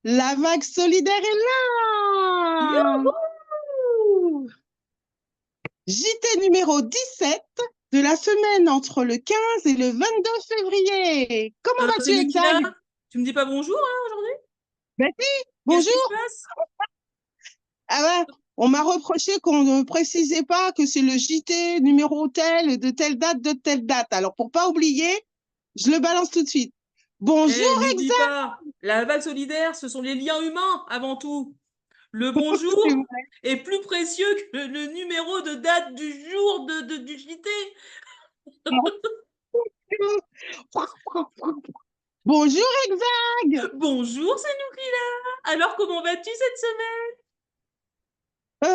La vague solidaire est là. Youhou! JT numéro 17 de la semaine entre le 15 et le 22 février. Comment vas-tu, Salut Mila, Exag? tu me dis pas bonjour hein, aujourd'hui? Ben si, Qu'est-ce qui se bonjour. passe? Ah ouais, on m'a reproché qu'on ne précisait pas que c'est le JT numéro tel, de telle date, de telle date. Alors, pour pas oublier, je le balance tout de suite. Bonjour, Eh, n'oublie Exag. pas, la vague solidaire, ce sont les liens humains avant tout. Le C'est bonjour vrai. est plus précieux que le numéro de date du jour du JT. Bonjour, Exag. Bonjour, c'est nous qui là. Alors, comment vas-tu cette semaine?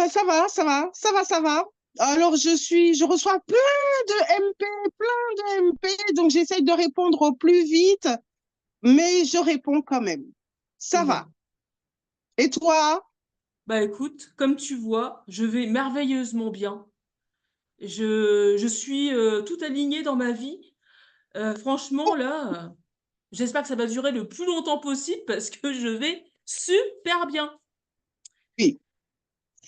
Ça va, ça va, ça va, ça va. Alors, je reçois plein de MP, plein de MP, donc j'essaye de répondre au plus vite, mais je réponds quand même. Ça va. Bon, Et toi? bah écoute, comme tu vois, je vais merveilleusement bien. Je suis tout alignée dans ma vie. Franchement, là, j'espère que ça va durer le plus longtemps possible parce que je vais super bien. Oui.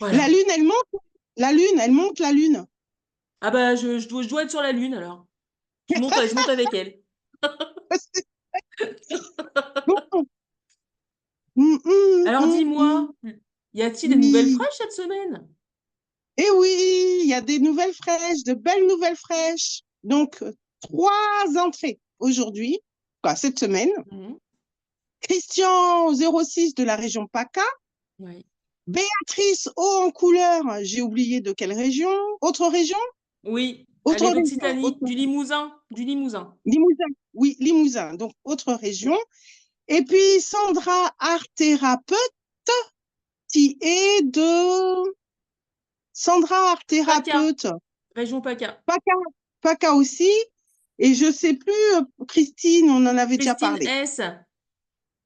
La Voilà. lune, elle monte. La lune, elle monte, la lune. Ah bah, je dois être sur la Lune alors. Je monte avec elle. Bon. Hum, hum, Alors hum, hum. dis-moi, y a-t-il des nouvelles Oui. fraîches cette semaine? Et oui, il y a des nouvelles fraîches, de belles nouvelles fraîches. Donc, trois entrées aujourd'hui, quoi, cette semaine. Mhm. Christian 06 de la région PACA. Oui. Béatrice haut en couleur, j'ai oublié de quelle région. Autre région? Oui, elle Autre est région, d'Occitanie, autre du Limousin, du Limousin. Limousin. Oui, Limousin, donc autre région. Et puis Sandra, art thérapeute, qui est de Sandra, art PACA, thérapeute, région PACA. PACA, PACA aussi. Et je sais plus, Christine, on en avait déjà Christine parlé. S.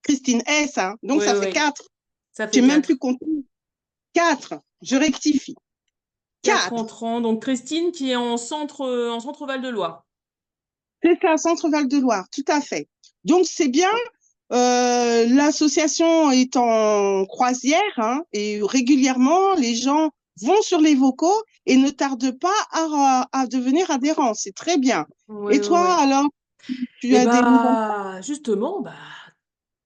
Christine S, hein. Donc Oui, ça fait oui, 4. ça J'ai fait même plus 4. compté. 4. Je rectifie. 4 4. entrants. Donc Christine qui est en centre Val-de-Loire. C'est ça, Centre Val-de-Loire, tout à fait. Donc c'est bien. L'association est en croisière, hein, et régulièrement les gens vont sur les vocaux et ne tardent pas à devenir adhérents. C'est très bien. Oui, Et oui, toi, oui. alors, tu Et as des nouvelles? bah, justement, bah,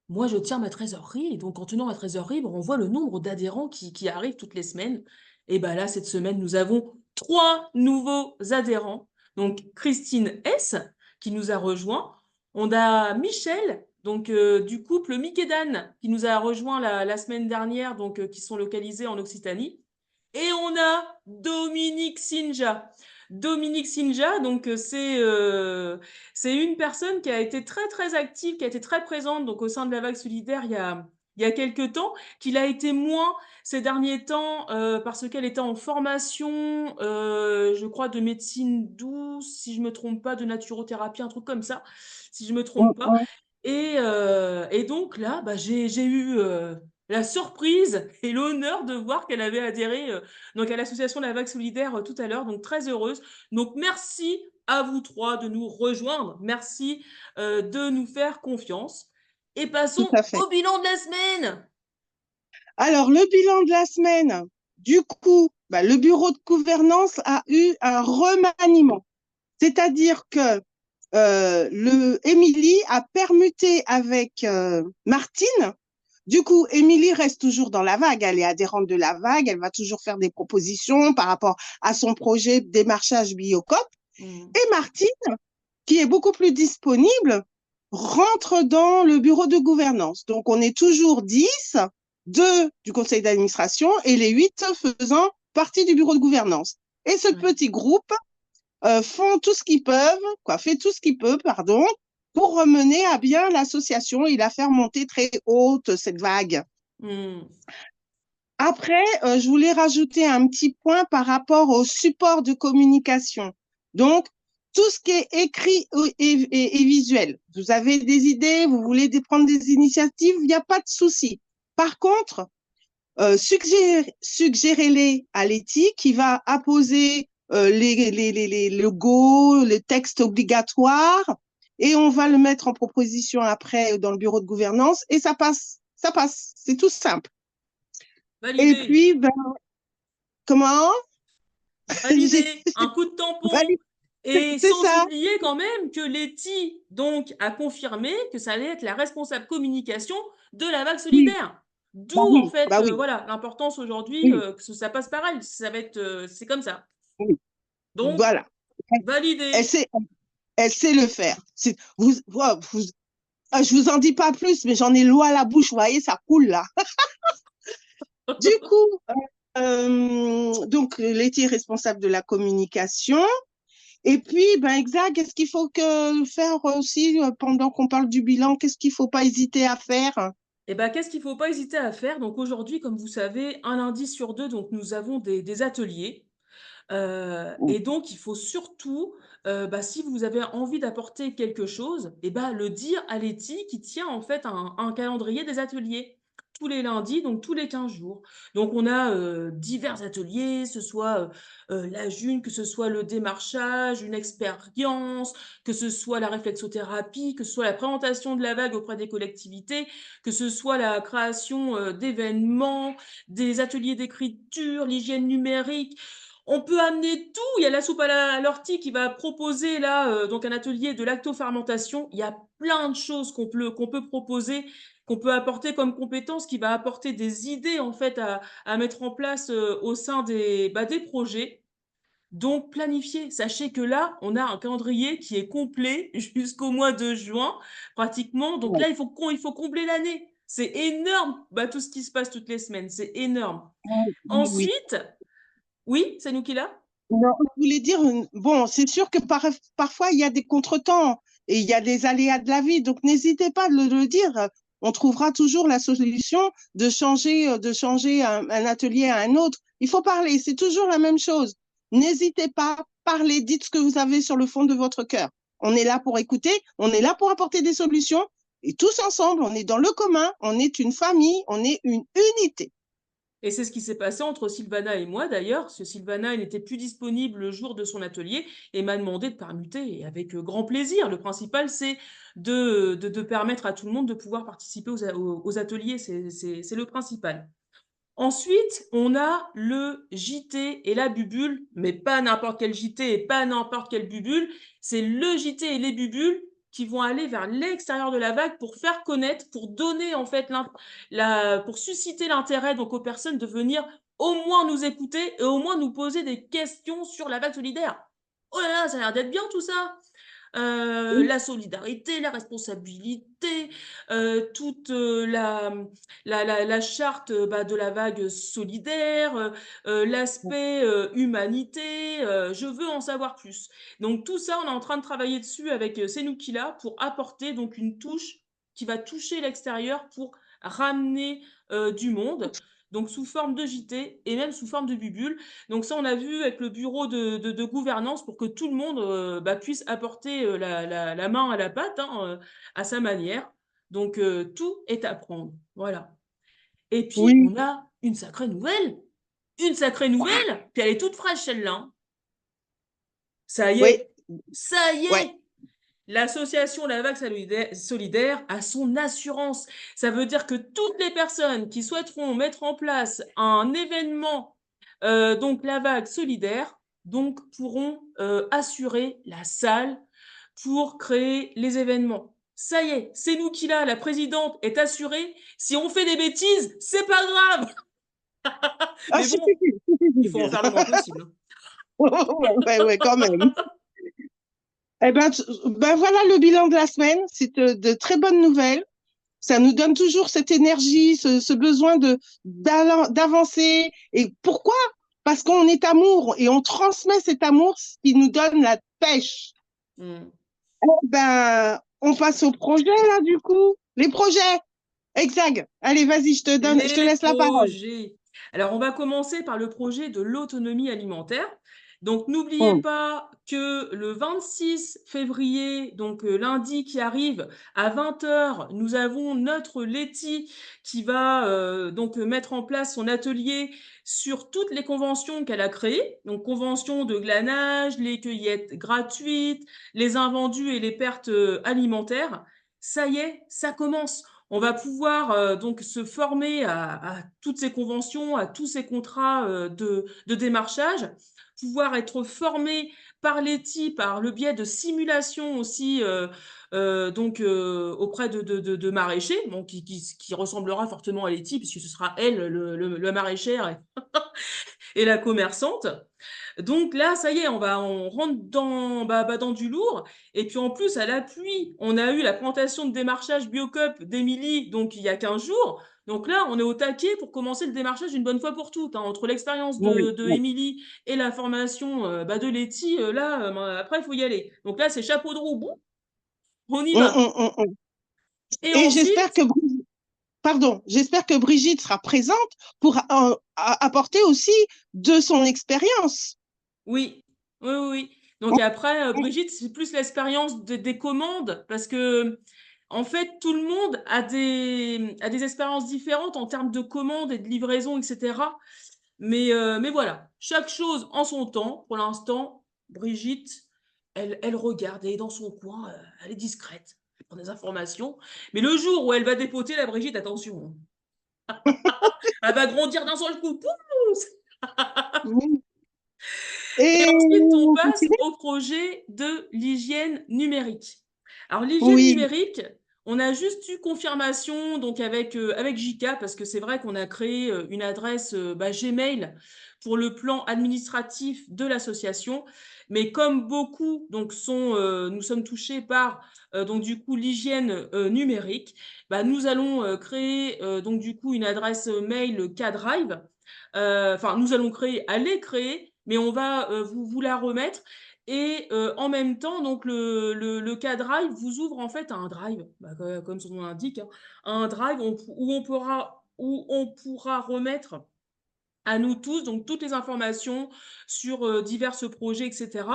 moi, je tiens ma trésorerie. Et donc, en tenant ma trésorerie, bah, on voit le nombre d'adhérents qui arrivent toutes les semaines. Et bah là, cette semaine, nous avons 3 nouveaux adhérents. Donc, Christine S, qui nous a rejoint. On a Michel, donc du couple Mick et Dan, qui nous a rejoint la semaine dernière, donc qui sont localisés en Occitanie. Et on a Dominique Sinja. Dominique Sinja, donc c'est une personne qui a été très très active, qui a été très présente donc au sein de la vague solidaire il y a quelques temps, qu'il a été moins ces derniers temps parce qu'elle était en formation, je crois, de médecine douce, si je me trompe pas, de naturothérapie, un truc comme ça, si je me Mm, trompe pas. mm, Et donc là, bah, j'ai eu la surprise et l'honneur de voir qu'elle avait adhéré donc à l'association La Vague Solidaire tout à l'heure, donc très heureuse. Donc merci à vous trois de nous rejoindre, merci de nous faire confiance. Et tout passons à fait. au bilan de la semaine. Alors, le bilan de la semaine, du coup, bah, le bureau de gouvernance a eu un remaniement. C'est-à-dire que Émilie a permuté avec Martine. Du coup, Émilie reste toujours dans la vague. Elle est adhérente de la vague. Elle va toujours faire des propositions par rapport à son projet de démarchage Biocop. Hmm. Et Martine, qui est beaucoup plus disponible, rentre dans le bureau de gouvernance. Donc, on est toujours 10, 2 du conseil d'administration et les 8 faisant partie du bureau de gouvernance. Et ce Ouais. petit groupe font tout ce qu'ils peuvent, fait tout ce qu'ils peuvent, pardon, pour mener à bien l'association et la faire monter très haute, cette vague. Hmm. Après, je voulais rajouter un petit point par rapport au support de communication. Donc, tout ce qui est écrit et visuel. Vous avez des idées, vous voulez prendre des initiatives, il n'y a pas de souci. Par contre, suggérez-les à l'éthique qui va apposer les logos, les textes obligatoires et on va le mettre en proposition après dans le bureau de gouvernance et ça passe. Ça passe. C'est tout simple. Et Validé. puis, ben, comment? Validé. Un coup de tampon. Et C'est sans ça. oublier quand même que Letty, donc, a confirmé que ça allait être la responsable communication de la vague Oui, solidaire. bah D'où, en oui, fait, bah oui, voilà, l'importance aujourd'hui oui, que ça passe par elle. Ça va être, c'est comme ça. oui. Donc, Voilà. Elle validé. sait, elle sait le faire. Je vous en dis pas plus, mais j'en ai l'eau à la bouche, vous voyez, ça coule là. Du coup, donc, Letty est responsable de la communication. Et puis, ben, exact, qu'est-ce qu'il faut faire aussi pendant qu'on parle du bilan? Qu'est-ce qu'il faut pas hésiter à faire? Eh ben, qu'est-ce qu'il ne faut pas hésiter à faire? Donc aujourd'hui, comme vous savez, un lundi sur deux, donc nous avons des ateliers. Et donc, il faut surtout, bah, si vous avez envie d'apporter quelque chose, et ben, le dire à Letty qui tient en fait un calendrier des ateliers tous les lundis, donc tous les 15 jours. Donc, on a divers ateliers, ce soit la june, que ce soit le démarchage, une expérience, que ce soit la réflexothérapie, que ce soit la présentation de la vague auprès des collectivités, que ce soit la création d'événements, des ateliers d'écriture, l'hygiène numérique. On peut amener tout. Il y a la soupe à l'ortie qui va proposer là donc un atelier de lactofermentation. Il y a plein de choses qu'on peut proposer, qu'on peut apporter comme compétences, qui va apporter des idées en fait à mettre en place au sein des projets. Donc planifier. Sachez que là, on a un calendrier qui est complet jusqu'au mois de juin pratiquement. Donc Ouais. là, il faut combler l'année. C'est énorme, tout ce qui se passe toutes les semaines. C'est énorme. Oui, oui, oui. Ensuite, oui, c'est nous qui l'a. Non, je voulais dire, bon, c'est sûr que parfois il y a des contretemps et il y a des aléas de la vie, donc n'hésitez pas à le dire. On trouvera toujours la solution de changer un atelier à un autre. Il faut parler, c'est toujours la même chose. N'hésitez pas, parlez, dites ce que vous avez sur le fond de votre cœur. On est là pour écouter, on est là pour apporter des solutions et tous ensemble, on est dans le commun, on est une famille, on est une unité. Et c'est ce qui s'est passé entre Sylvana et moi d'ailleurs, parce que Sylvana elle n'était plus disponible le jour de son atelier et m'a demandé de permuter, et avec grand plaisir. Le principal, c'est de permettre à tout le monde de pouvoir participer aux ateliers, c'est le principal. Ensuite, on a le JT et la bubule, mais pas n'importe quel JT et pas n'importe quelle bubule. C'est le JT et les bubules qui vont aller vers l'extérieur de la vague pour faire connaître, pour donner en fait, pour susciter l'intérêt donc aux personnes de venir au moins nous écouter et au moins nous poser des questions sur la vague solidaire. Oh là là, ça a l'air d'être bien tout ça. La solidarité, la responsabilité, toute la charte de la vague solidaire, l'aspect humanité, je veux en savoir plus. Donc tout ça, on est en train de travailler dessus avec Senoukila pour apporter donc une touche qui va toucher l'extérieur pour ramener du monde. Donc sous forme de JT et même sous forme de bubule. Donc ça, on a vu avec le bureau de gouvernance pour que tout le monde puisse apporter la main à la pâte à sa manière. Donc tout est à prendre. Voilà. Et puis, Oui, on a une sacrée nouvelle. Une sacrée nouvelle. Puis elle est toute fraîche, celle-là, hein. Ça y oui, est. Ça y ouais. est. L'association La Vague Solidaire a son assurance. Ça veut dire que toutes les personnes qui souhaiteront mettre en place un événement, donc La Vague Solidaire, donc pourront assurer la salle pour créer les événements. Ça y est, c'est nous qui l'a, la présidente est assurée. Si on fait des bêtises, c'est pas grave. Ah, Mais si, bon, si, si, si, si, il si. faut en faire le moins possible. Ouais, ouais, quand même. Eh ben voilà le bilan de la semaine. C'est de très bonnes nouvelles. Ça nous donne toujours cette énergie, ce besoin d'avancer. Et pourquoi? Parce qu'on est amour et on transmet cet amour, ce qui nous donne la pêche. Mm. Ben, on passe au projet là, du coup. Les projets. Exact. Allez, vas-y, je te Les laisse la parole. projets. Alors, on va commencer par le projet de l'autonomie alimentaire. Donc, n'oubliez Mm. pas que le 26 février, donc lundi qui arrive, à 20 h, nous avons notre Letty qui va donc mettre en place son atelier sur toutes les conventions qu'elle a créées. Donc, conventions de glanage, les cueillettes gratuites, les invendus et les pertes alimentaires. Ça y est, ça commence. On va pouvoir donc se former à toutes ces conventions, à tous ces contrats de démarchage, pouvoir être formé par l'ETI, par le biais de simulations aussi, donc auprès de maraîchers, bon, qui ressemblera fortement à l'ETI, puisque ce sera elle, le maraîchère et la commerçante. Donc là, ça y est, on rentre dans du lourd. Et puis en plus, à l'appui, on a eu la présentation de démarchage Biocup d'Émilie, donc il y a 15 jours. Donc là, on est au taquet pour commencer le démarchage une bonne fois pour toutes, hein. Entre l'expérience Oui, de oui. Émilie et la formation de Letty, là, après, il faut y aller. Donc là, c'est chapeau de roue, boum, on y va. Mm. Et Et j'espère ensuite, que j'espère que Brigitte sera présente pour apporter aussi de son expérience. oui, oui, oui, oui. Donc après, Brigitte, c'est plus l'expérience des commandes, parce que en fait, tout le monde a des expériences différentes en termes de commandes et de livraison, etc. Mais voilà, chaque chose en son temps. Pour l'instant, Brigitte, elle regarde, elle est dans son coin, elle est discrète, elle prend des informations. Mais le jour où elle va dépoter, la Brigitte, attention, elle va grandir d'un seul coup. Pouh. Oui. Et Et ensuite, on passe au projet de l'hygiène numérique. Alors, l'hygiène oui, numérique, on a juste eu confirmation donc avec JK, parce que c'est vrai qu'on a créé une adresse Gmail pour le plan administratif de l'association. Mais comme beaucoup donc nous sommes touchés par donc du coup l'hygiène numérique, nous allons créer donc du coup une adresse mail K-Drive. Enfin, nous allons créer, aller créer, mais on va vous la remettre. Et en même temps, donc le K-Drive vous ouvre en fait un drive, comme son nom l'indique, hein, un drive où on pourra remettre à nous tous, donc toutes les informations sur divers projets, etc.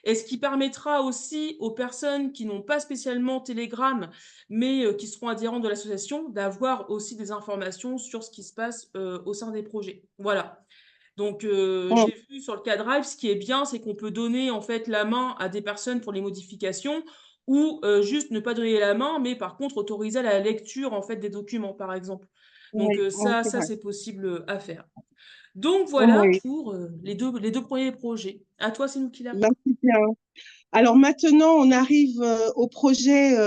Et ce qui permettra aussi aux personnes qui n'ont pas spécialement Telegram, mais qui seront adhérents de l'association, d'avoir aussi des informations sur ce qui se passe au sein des projets. Voilà. Donc, mm, j'ai vu sur le K-Drive, ce qui est bien, c'est qu'on peut donner en fait la main à des personnes pour les modifications, ou juste ne pas donner la main, mais par contre autoriser la lecture en fait des documents, par exemple. Donc oui, oui, c'est ça vrai. c'est possible à faire. Donc voilà Oui, pour les deux premiers projets. À toi, c'est nous qui ben, l'arrête. c'est bien. Alors maintenant, on arrive au projet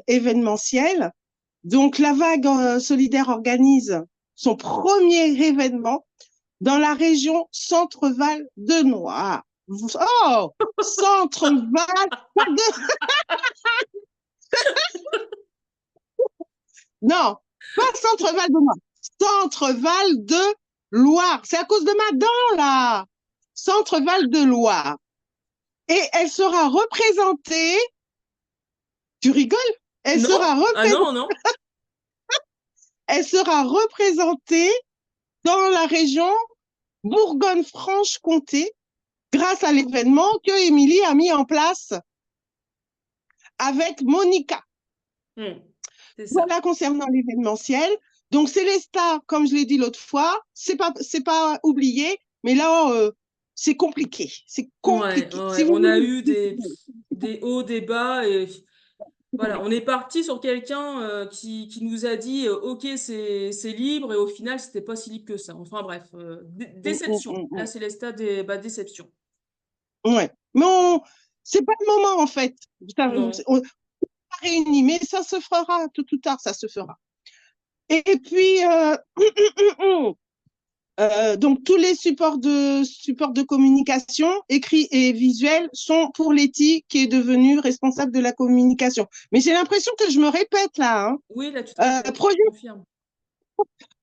événementiel. Donc, la Vague solidaire organise son premier événement dans la région Centre-Val de Loire. Oh, Centre-Val, pas de, non, pas Centre-Val de Loire, Centre-Val de Loire. C'est à cause de ma dent, là. Centre-Val de Loire. Et elle sera représentée, tu rigoles? Elle Non? sera Ah représentée, non, non. elle sera représentée dans la région Bourgogne-Franche-Comté grâce à l'événement que Émilie a mis en place avec Monica. Hmm, c'est ça. Voilà concernant l'événementiel. Donc, Célesta, comme je l'ai dit l'autre fois, c'est pas oublié, mais là, c'est compliqué. C'est Ouais, compliqué. Si ouais, vous on a voulez. eu des hauts, des bas, et voilà, on est parti sur quelqu'un qui nous a dit OK, c'est libre, et au final, c'était pas si libre que ça. Enfin bref, déception. Là, c'est les stades des déception. Ouais. Mais c'est pas le moment, en fait. Non. On n'est pas réunis, mais ça se fera, tout ou tard, ça se fera. Et puis, donc, tous les supports de communication, écrits et visuels, sont pour Letty, qui est devenue responsable de la communication. Mais j'ai l'impression que je me répète là, hein. Oui, là, tu te répètes, je Projet, confirme.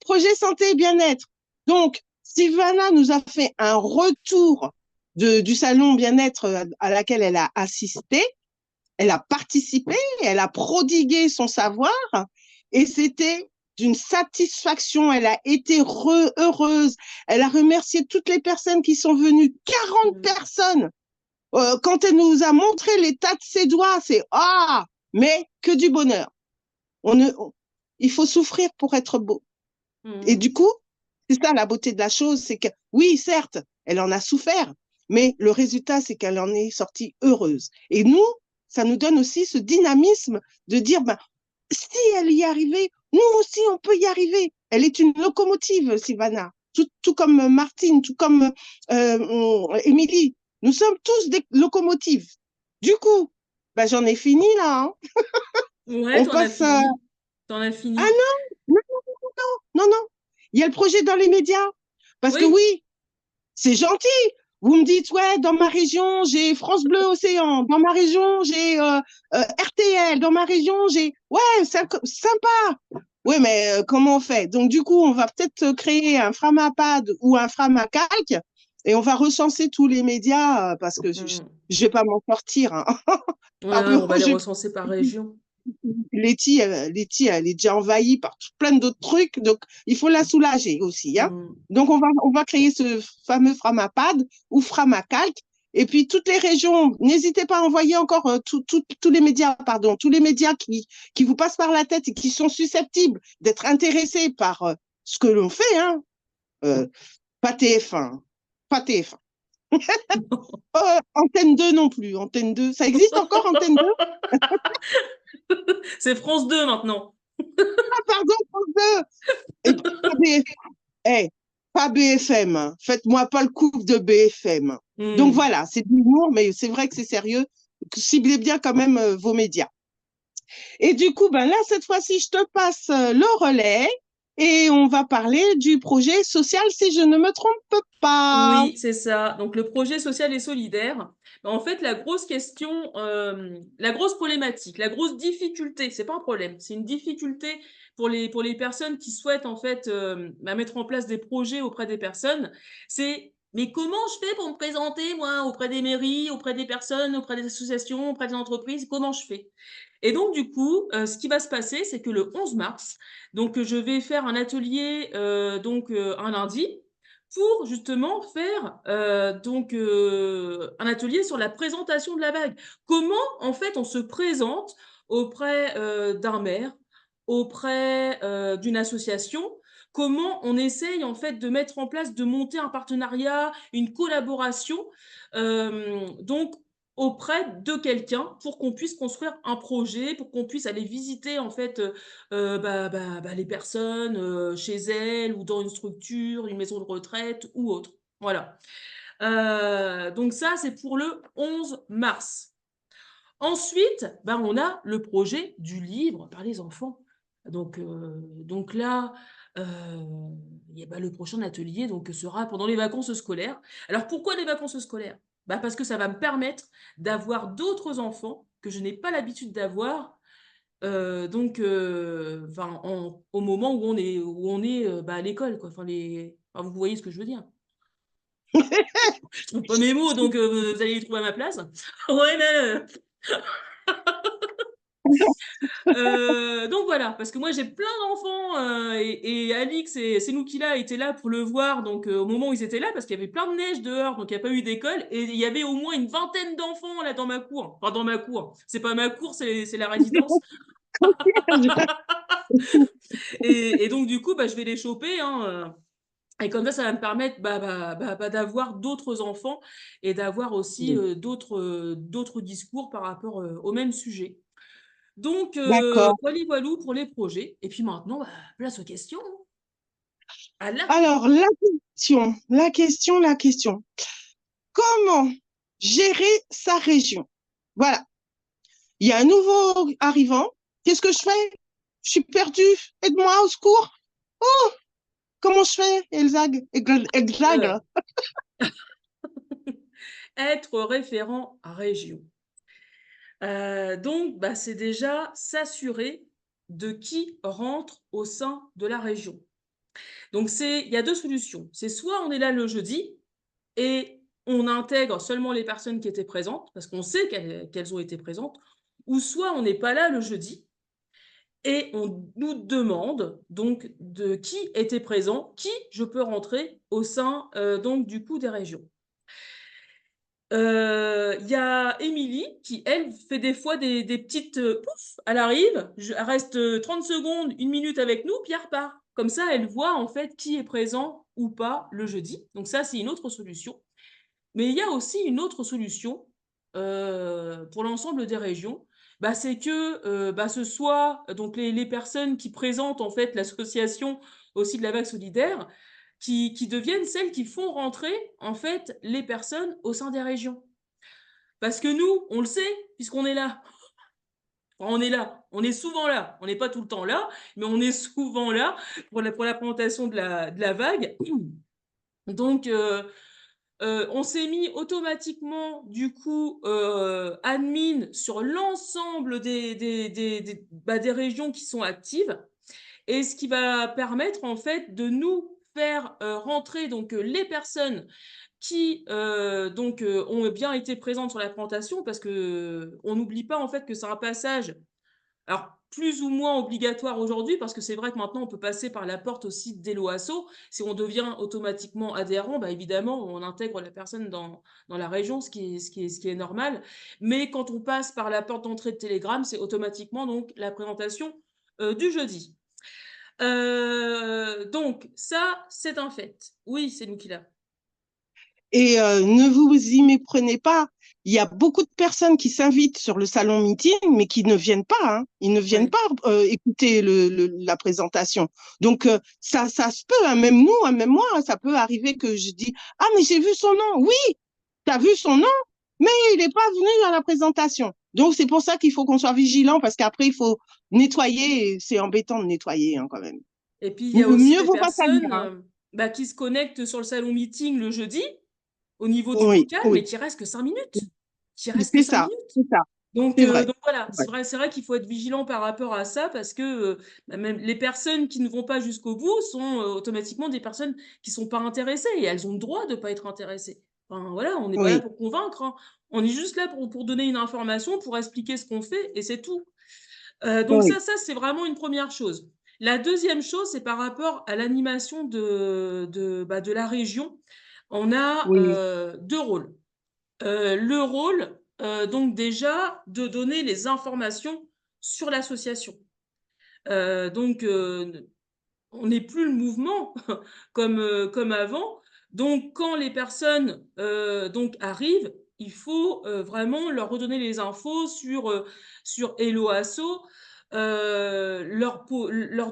projet santé et bien-être. Donc, Sylvana nous a fait un retour du salon bien-être à laquelle elle a assisté. Elle a participé, elle a prodigué son savoir et c'était d'une satisfaction. Elle a été heureuse. Elle a remercié toutes les personnes qui sont venues. 40 personnes. Quand elle nous a montré l'état de ses doigts, c'est ah, mais que du bonheur. Il faut souffrir pour être beau. Et du coup, c'est ça la beauté de la chose, c'est que oui, certes, elle en a souffert, mais le résultat, c'est qu'elle en est sortie heureuse. Et nous, ça nous donne aussi ce dynamisme de dire, ben, si elle y est arrivée, nous aussi, on peut y arriver. Elle est une locomotive, Sylvana, tout comme Martine, tout comme Émilie. Nous sommes tous des locomotives. Du coup, ben, j'en ai fini là. Hein. Ouais, On t'en as passe fini. T'en as Ah fini. non, non, non, non, non. Il y a le projet dans les médias. Parce que Oui. oui, c'est gentil. Vous me dites, ouais, dans ma région, j'ai France Bleu Océan. Dans ma région, j'ai RTL. Dans ma région, j'ai... Ouais, sympa. Oui, mais comment on fait? Donc, du coup, on va peut-être créer un Framapad ou un Framacalc et on va recenser tous les médias parce que je Mm. ne vais pas m'en sortir. Hein. Ouais, Pardon, on va les recenser par région. Letty, elle est déjà envahie par plein d'autres trucs, donc il faut la soulager aussi. Hein. Mm. Donc, on va créer ce fameux Framapad ou Framacalc. Et puis, toutes les régions, n'hésitez pas à envoyer encore tous les médias, pardon, tous les médias qui vous passent par la tête et qui sont susceptibles d'être intéressés par ce que l'on fait. Hein. Pas TF1, pas TF1. Antenne 2 non plus. Antenne 2, ça existe encore, Antenne 2? C'est France 2 maintenant. Ah, pardon, France 2. Et puis, hey, pas BFM. Hein. Faites-moi pas le coup de BFM. Donc Mm. voilà, c'est de l'humour, mais c'est vrai que c'est sérieux. Ciblez bien quand même vos médias. Et du coup, ben là, cette fois-ci, je te passe le relais et on va parler du projet social, si je ne me trompe pas. Oui, c'est ça. Donc, le projet social et solidaire. En fait, la grosse question, la grosse problématique, la grosse difficulté, c'est pas un problème, c'est une difficulté pour les personnes qui souhaitent en fait mettre en place des projets auprès des personnes. C'est mais comment je fais pour me présenter, moi, auprès des mairies, auprès des personnes, auprès des associations, auprès des entreprises? Comment je fais? Et donc, du coup, ce qui va se passer, c'est que le 11 mars, donc, je vais faire un atelier, un lundi, pour justement faire un atelier sur la présentation de la vague. Comment en fait on se présente auprès d'un maire, auprès d'une association, comment on essaye en fait de mettre en place, de monter un partenariat, une collaboration, donc auprès de quelqu'un pour qu'on puisse construire un projet, pour qu'on puisse aller visiter en fait les personnes chez elles ou dans une structure, une maison de retraite ou autre. Voilà. Donc ça, c'est pour le 11 mars. Ensuite, on a le projet du livre par les enfants. Donc là, heu, le prochain atelier donc sera pendant les vacances scolaires. Alors pourquoi les vacances scolaires? Parce que ça va me permettre d'avoir d'autres enfants que je n'ai pas l'habitude d'avoir, au moment où on est, à l'école quoi, vous voyez ce que je veux dire? Je trouve pas mes mots donc vous allez les trouver à ma place. Ouais, là, donc voilà, parce que moi j'ai plein d'enfants, et Alix et Senukila étaient là pour le voir donc au moment où ils étaient là, parce qu'il y avait plein de neige dehors, donc il y a pas eu d'école et il y avait au moins une vingtaine d'enfants là dans ma cour. Enfin dans ma cour, c'est pas ma cour, c'est la résidence. Et donc du coup, je vais les choper, hein, et comme ça va me permettre, d'avoir d'autres enfants et d'avoir aussi, d'autres discours par rapport, au même sujet. Donc D'accord. voilà voilou pour les projets et puis maintenant, place aux questions, hein. À la Alors, la question. Comment gérer sa région? Voilà. Il y a un nouveau arrivant. Qu'est-ce que je fais? Je suis perdue. Aide-moi, au secours. Oh, comment je fais, Elzag? heu, Elzag. être référent région. C'est déjà s'assurer de qui rentre au sein de la région. Donc il y a 2 solutions. C'est soit on est là le jeudi et on intègre seulement les personnes qui étaient présentes, parce qu'on sait qu'elles ont été présentes, ou soit on n'est pas là le jeudi et on nous demande donc de qui était présent, qui je peux rentrer au sein donc du coup des régions. Il y a Émilie qui, elle, fait des fois des petites pouf, elle arrive, elle reste 30 secondes, 1 minute avec nous, puis elle repart. Comme ça, elle voit en fait qui est présent ou pas le jeudi. Donc ça, c'est une autre solution. Mais il y a aussi une autre solution pour l'ensemble des régions, bah, c'est que bah, ce soit donc les personnes qui présentent en fait l'association aussi de la vague solidaire, qui deviennent celles qui font rentrer en fait les personnes au sein des régions. Parce que nous, on le sait, puisqu'on est là. Enfin, on est là, on est souvent là. On n'est pas tout le temps là, mais on est souvent là pour la présentation de la vague. Donc, on s'est mis automatiquement, du coup, admin sur l'ensemble des régions qui sont actives, et ce qui va permettre, en fait, de nous faire rentrer donc les personnes qui donc ont bien été présentes sur la présentation, parce que on n'oublie pas en fait que c'est un passage, alors, plus ou moins obligatoire aujourd'hui, parce que c'est vrai que maintenant, on peut passer par la porte aussi d'Eloasso. Si on devient automatiquement adhérent, bah, évidemment, on intègre la personne dans la région, ce qui est normal. Mais quand on passe par la porte d'entrée de Telegram, c'est automatiquement donc la présentation du jeudi. Donc, ça, c'est un fait. Oui, c'est nous qui l'avons. Et ne vous y méprenez pas. Il y a beaucoup de personnes qui s'invitent sur le salon meeting, mais qui ne viennent pas. Hein. Ils ne viennent Ouais. pas écouter la présentation. Donc, ça se peut. Hein. Même nous, hein, même moi, hein, ça peut arriver que je dis, ah, mais j'ai vu son nom. Oui, tu as vu son nom, mais il n'est pas venu à la présentation. Donc, c'est pour ça qu'il faut qu'on soit vigilant, parce qu'après, il faut nettoyer. Et c'est embêtant de nettoyer hein, quand même. Et puis, il y a aussi Mieux des vaut pas salir. personnes Hein. bah, qui se connectent sur le salon meeting le jeudi, au niveau du Oui, vocal, mais oui. qui reste que 5 minutes. Qui reste que C'est 5 ça. minutes. C'est ça. C'est vrai. Donc voilà, C'est vrai. c'est vrai qu'il faut être vigilant par rapport à ça, parce que bah, même les personnes qui ne vont pas jusqu'au bout sont automatiquement des personnes qui sont pas intéressées, et elles ont le droit de pas être intéressées. Enfin voilà, on n'est pas là Oui, pour convaincre, hein. On est juste là pour donner une information, pour expliquer ce qu'on fait, et c'est tout. Donc oui, ça c'est vraiment une première chose. La deuxième chose, c'est par rapport à l'animation bah, de la région. On a oui. deux rôles. Le rôle, donc déjà, de donner les informations sur l'association. Donc, on n'est plus le mouvement comme avant. Donc, quand les personnes donc arrivent, il faut vraiment leur redonner les infos sur Hello Asso, leur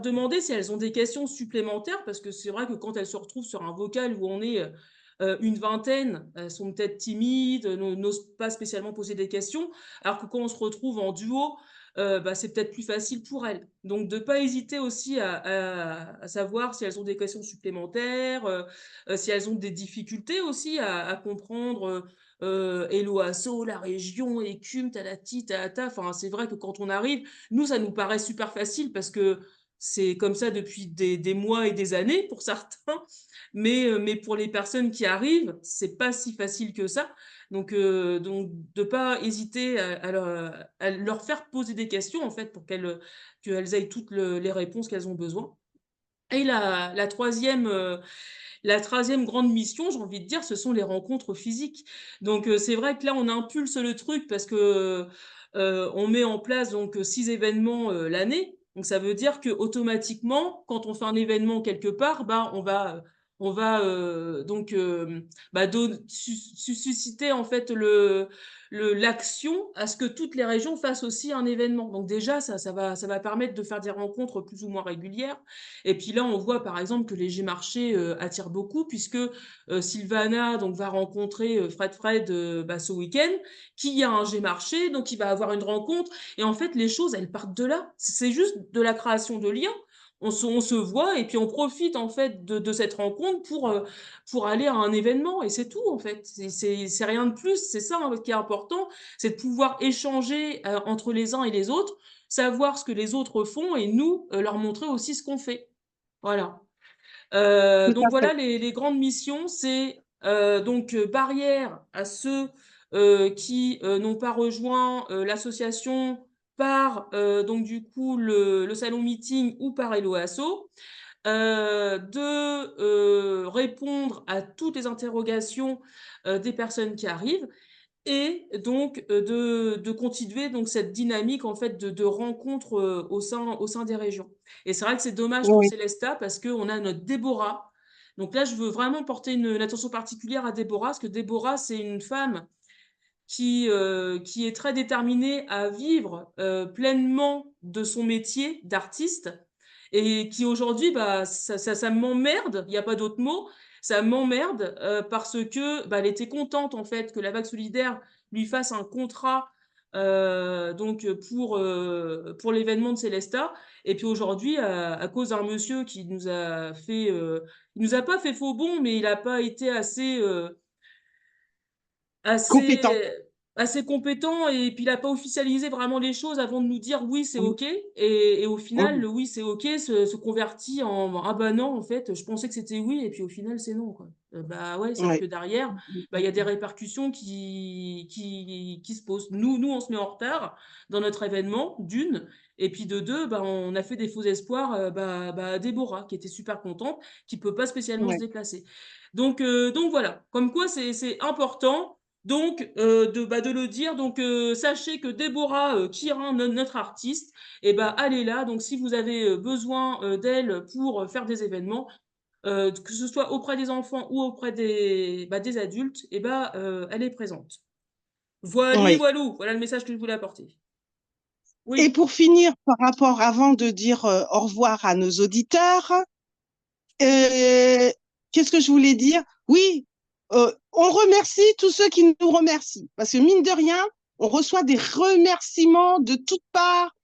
demander si elles ont des questions supplémentaires, parce que c'est vrai que quand elles se retrouvent sur un vocal où on est une vingtaine, elles sont peut-être timides, n'osent pas spécialement poser des questions, alors que quand on se retrouve en duo, bah, c'est peut-être plus facile pour elles. Donc de ne pas hésiter aussi à savoir si elles ont des questions supplémentaires, si elles ont des difficultés aussi à comprendre Hello Asso, la région, écume, talati, talata. Enfin, c'est vrai que quand on arrive, nous, ça nous paraît super facile parce que c'est comme ça depuis des mois et des années pour certains. Mais pour les personnes qui arrivent, c'est pas si facile que ça. Donc de pas hésiter à leur faire poser des questions, en fait, pour qu'elles aient toutes les réponses qu'elles ont besoin. Et la troisième grande mission, j'ai envie de dire, ce sont les rencontres physiques. Donc c'est vrai que là, on impulse le truc parce que on met en place donc 6 événements l'année. Donc ça veut dire que automatiquement, quand on fait un événement quelque part, bah on va donc bah, susciter en fait l'action à ce que toutes les régions fassent aussi un événement. Donc déjà, ça va permettre de faire des rencontres plus ou moins régulières. Et puis là, on voit par exemple que les G-marchés attirent beaucoup, puisque Sylvana donc, va rencontrer Fred bah, ce week-end, qui a un G-marché, donc il va avoir une rencontre. Et en fait, les choses, elles partent de là. C'est juste de la création de liens. On se voit et puis on profite en fait de cette rencontre pour aller à un événement, et c'est tout en fait. C'est rien de plus, c'est ça hein, qui est important, c'est de pouvoir échanger entre les uns et les autres, savoir ce que les autres font et nous leur montrer aussi ce qu'on fait. Voilà. Tout Donc à fait. voilà les grandes missions, c'est donc barrière à ceux qui n'ont pas rejoint l'association par donc du coup le salon meeting ou par Hello Asso, de répondre à toutes les interrogations des personnes qui arrivent et donc de continuer donc cette dynamique en fait de rencontres au sein des régions. Et c'est vrai que c'est dommage pour Oui, Célesta parce qu'on a notre Déborah. Donc là, je veux vraiment porter une attention particulière à Déborah, parce que Déborah, c'est une femme qui est très déterminée à vivre pleinement de son métier d'artiste et qui aujourd'hui, bah, ça m'emmerde, il n'y a pas d'autre mot, ça m'emmerde parce que bah, elle était contente en fait que la Vague Solidaire lui fasse un contrat donc pour l'événement de Célesta. Et puis aujourd'hui, à cause d'un monsieur qui nous a fait, il nous a pas fait faux bon, mais il n'a pas été compétent. assez assez compétent et puis il a pas officialisé vraiment les choses avant de nous dire: «Oui, c'est Oui, OK» et au final, oui, le «oui, c'est OK» se convertit en: «Ah bah non, en fait, je pensais que c'était oui et puis au final, c'est non, quoi». Bah ouais, sauf oui, que derrière, bah, il y a des répercussions qui se posent. Nous, on se met en retard dans notre événement, d'une et puis de 2, bah, on a fait des faux espoirs, bah, à Déborah qui était super contente, qui peut pas spécialement se oui, déplacer. Donc voilà, comme quoi c'est important donc de le dire. Donc sachez que Déborah Kirin, notre artiste, et ben elle est là. Donc si vous avez besoin d'elle pour faire des événements, que ce soit auprès des enfants ou auprès des adultes, et ben elle est présente. Voilou, oui. voilou, voilà le message que je voulais apporter. Et Oui, pour finir, par rapport, avant de dire au revoir à nos auditeurs, qu'est-ce que je voulais dire? Oui, on remercie tous ceux qui nous remercient. Parce que mine de rien, on reçoit des remerciements de toutes parts,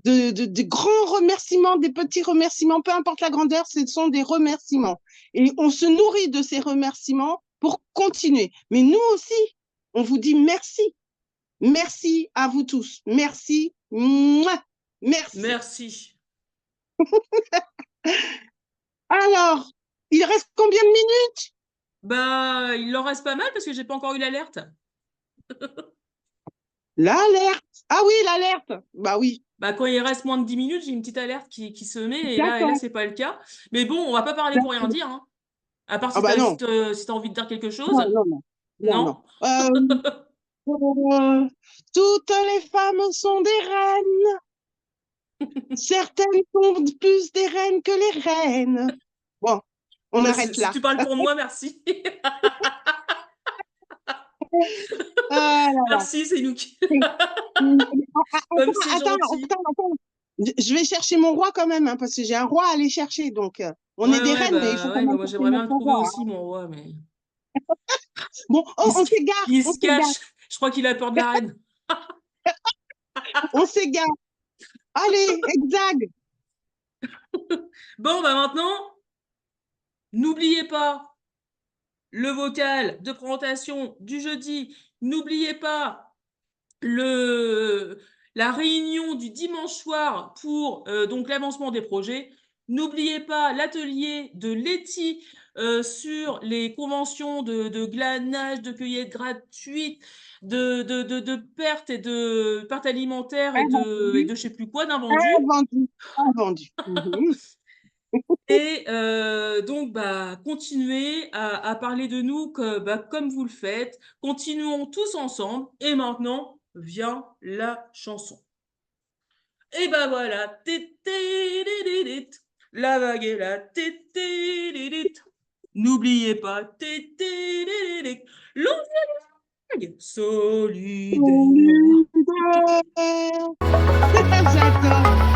de grands remerciements, des petits remerciements, peu importe la grandeur, ce sont des remerciements. Et on se nourrit de ces remerciements pour continuer. Mais nous aussi, on vous dit merci. Merci à vous tous. Merci. Mouah. Merci. merci. Alors, il reste combien de minutes? Bah, il en reste pas mal parce que j'ai pas encore eu l'alerte. L'alerte. Ah oui, l'alerte. Bah oui. Bah, quand il reste moins de 10 minutes, j'ai une petite alerte qui se met et là, D'accord. c'est pas le cas. Mais bon, on va pas parler pour rien D'accord. dire, hein. À part Ah si bah t'as non. juste, si tu envie de dire quelque chose? Non, non, non. Non, non. Non? Toutes les femmes sont des reines. Certaines sont plus des reines que les reines. Bon, on Bah, arrête si là. tu parles pour moi, merci. Ah là là. Merci, c'est Inouki. Comme c'est Attends, gentil. attends, attends. Je vais chercher mon roi quand même, hein, parce que j'ai un roi à aller chercher. Donc, on est Ouais, des reines, mais il faut quand ouais, bah, même moi, chercher j'aimerais bien le notre trouver roi, aussi, hein. mon roi, mais Bon, oh, il on se s'égare, cache. Je crois qu'il a peur de la reine. on s'égare. Allez, exag. Bon, bah, maintenant, n'oubliez pas le vocal de présentation du jeudi. N'oubliez pas le la réunion du dimanche soir pour donc l'avancement des projets. N'oubliez pas l'atelier de Letty sur les conventions de glanage, de cueillette gratuite, de pertes et de pertes alimentaires et Invendu, de je sais plus quoi, d'invendus. invendu, invendu. Mhm. Et donc, bah, continuez à parler de nous comme vous le faites. Continuons tous ensemble. Et maintenant, vient la chanson. Et bah voilà. Tétérérérit. La vague est là. Tétérérit. N'oubliez pas. Tétérérit. L'onde solidaire. Solidaire. J'adore.